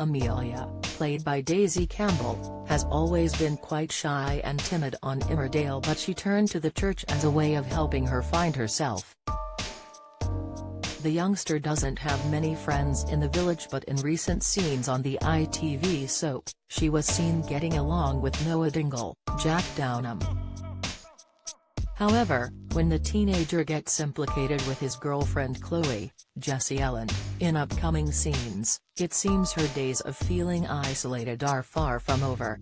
Amelia, played by Daisy Campbell, has always been quite shy and timid on Emmerdale, but she turned to the church as a way of helping her find herself. The youngster doesn't have many friends in the village, but in recent scenes on the ITV soap, she was seen getting along with Noah Dingle, Jack Downham. However, when the teenager gets implicated with his girlfriend Chloe, Jessie Ellen, in upcoming scenes, it seems her days of feeling isolated are far from over.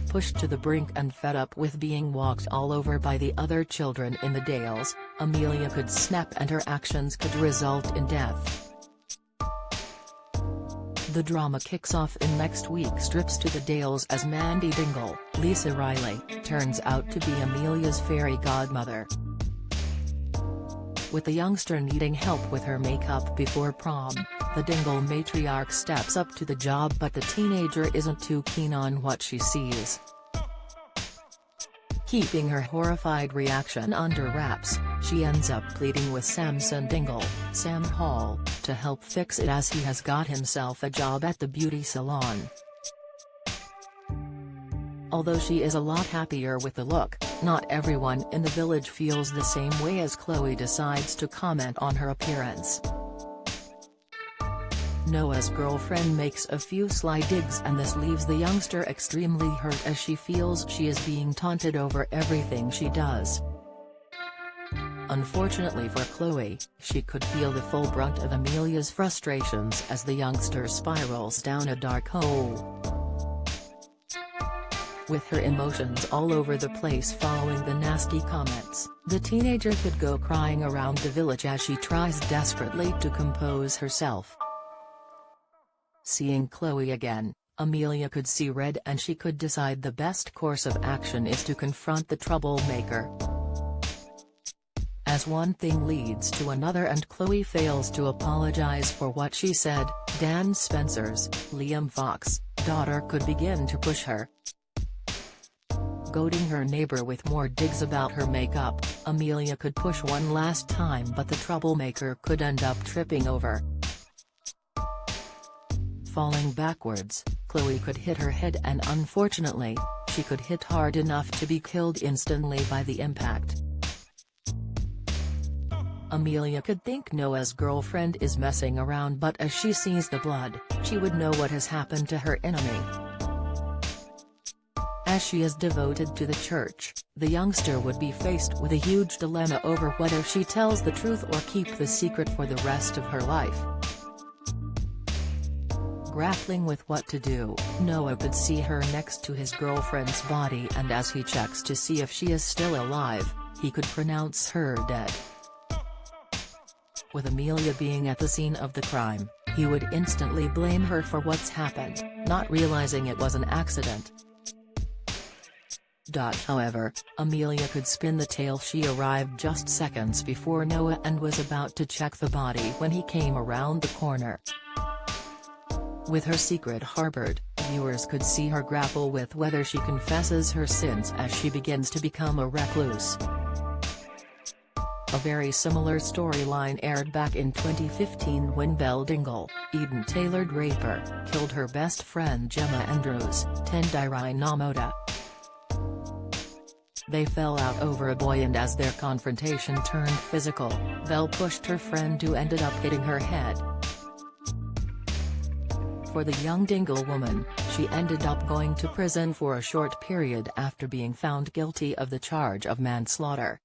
Pushed to the brink and fed up with being walked all over by the other children in the Dales, Amelia could snap and her actions could result in death. The drama kicks off in next week's trips to the Dales as Mandy Dingle, Lisa Riley, turns out to be Amelia's fairy godmother. With the youngster needing help with her makeup before prom, the Dingle matriarch steps up to the job, but the teenager isn't too keen on what she sees. Keeping her horrified reaction under wraps, she ends up pleading with Samson Dingle, Sam Hall, to help fix it, as he has got himself a job at the beauty salon. Although she is a lot happier with the look, not everyone in the village feels the same way, as Chloe decides to comment on her appearance. Noah's girlfriend makes a few sly digs, and this leaves the youngster extremely hurt, as she feels she is being taunted over everything she does. Unfortunately for Chloe, she could feel the full brunt of Amelia's frustrations as the youngster spirals down a dark hole. With her emotions all over the place following the nasty comments, the teenager could go crying around the village as she tries desperately to compose herself. Seeing Chloe again, Amelia could see red, and she could decide the best course of action is to confront the troublemaker. As one thing leads to another and Chloe fails to apologize for what she said, Dan Spencer's, Liam Fox, daughter could begin to push her. Goading her neighbor with more digs about her makeup, Amelia could push one last time, but the troublemaker could end up tripping over. Falling backwards, Chloe could hit her head, and unfortunately, she could hit hard enough to be killed instantly by the impact. Amelia could think Noah's girlfriend is messing around, but as she sees the blood, she would know what has happened to her enemy. As she is devoted to the church, the youngster would be faced with a huge dilemma over whether she tells the truth or keep the secret for the rest of her life. Grappling with what to do, Noah could see her next to his girlfriend's body, and as he checks to see if she is still alive, he could pronounce her dead. With Amelia being at the scene of the crime, he would instantly blame her for what's happened, not realizing it was an accident. However, Amelia could spin the tale. She arrived just seconds before Noah and was about to check the body when he came around the corner. With her secret harbored, viewers could see her grapple with whether she confesses her sins as she begins to become a recluse. A very similar storyline aired back in 2015 when Belle Dingle, Eden-Tailored raper, killed her best friend Gemma Andrews, Tendirai Namoda. They fell out over a boy, and as their confrontation turned physical, Belle pushed her friend, who ended up hitting her head. For the young Dingle woman, she ended up going to prison for a short period after being found guilty of the charge of manslaughter.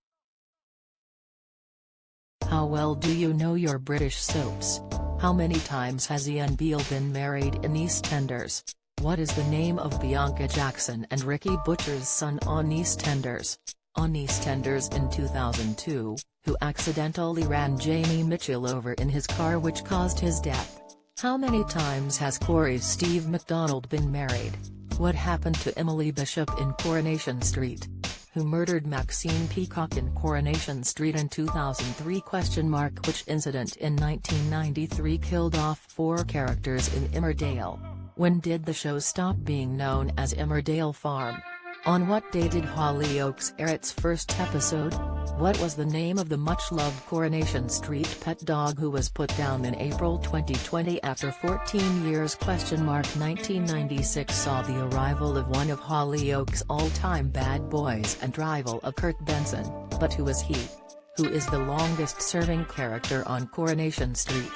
How well do you know your British soaps? How many times has Ian Beale been married in EastEnders? What is the name of Bianca Jackson and Ricky Butcher's son on EastEnders? On EastEnders in 2002, who accidentally ran Jamie Mitchell over in his car, which caused his death? How many times has Corey's Steve MacDonald been married? What happened to Emily Bishop in Coronation Street? Who murdered Maxine Peacock in Coronation Street in 2003? Which incident in 1993 killed off 4 characters in Emmerdale? When did the show stop being known as Emmerdale Farm? On what day did Hollyoaks air its first episode? What was the name of the much-loved Coronation Street pet dog who was put down in April 2020 after 14 years? 1996 saw the arrival of one of Hollyoaks' all-time bad boys and rival of Kurt Benson, but who is he? Who is the longest-serving character on Coronation Street?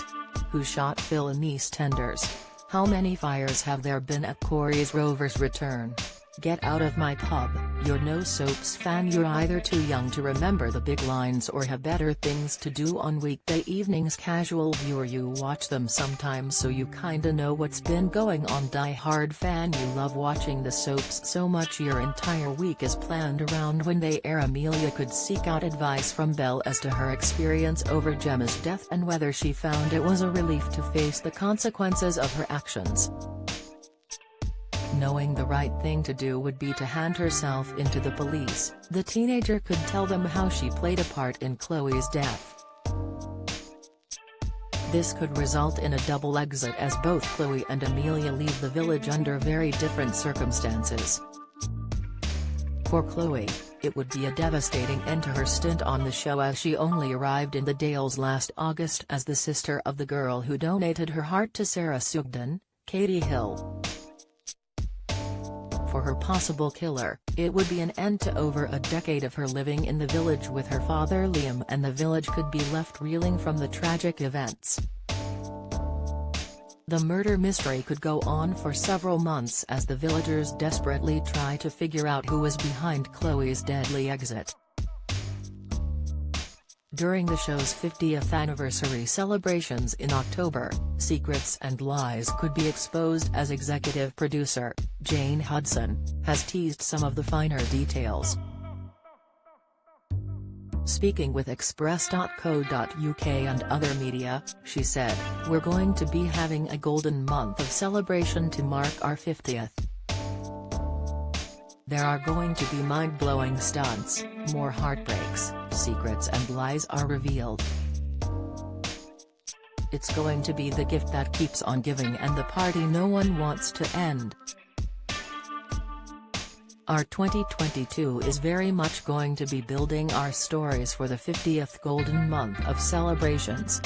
Who shot Phil in EastEnders? How many fires have there been at Corey's Rover's return? Get out of my pub, you're no soaps fan. You're either too young to remember the big lines or have better things to do on weekday evenings. Casual viewer, you watch them sometimes so you kinda know what's been going on. Die-hard fan, you love watching the soaps so much your entire week is planned around when they air. Amelia could seek out advice from Belle as to her experience over Gemma's death and whether she found it was a relief to face the consequences of her actions. Knowing the right thing to do would be to hand herself into the police, the teenager could tell them how she played a part in Chloe's death. This could result in a double exit as both Chloe and Amelia leave the village under very different circumstances. For Chloe, it would be a devastating end to her stint on the show, as she only arrived in the Dales last August as the sister of the girl who donated her heart to Sarah Sugden, Katie Hill. For her possible killer, it would be an end to over a decade of her living in the village with her father Liam, and the village could be left reeling from the tragic events. The murder mystery could go on for several months as the villagers desperately try to figure out who was behind Chloe's deadly exit. During the show's 50th anniversary celebrations in October, secrets and lies could be exposed as executive producer, Jane Hudson, has teased some of the finer details. Speaking with Express.co.uk and other media, she said, "We're going to be having a golden month of celebration to mark our 50th. There are going to be mind-blowing stunts, more heartbreaks, secrets and lies are revealed. It's going to be the gift that keeps on giving and the party no one wants to end. Our 2022 is very much going to be building our stories for the 50th golden month of celebrations.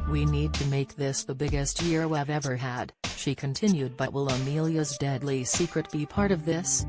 We need to make this the biggest year we've ever had," she continued. But will Amelia's deadly secret be part of this?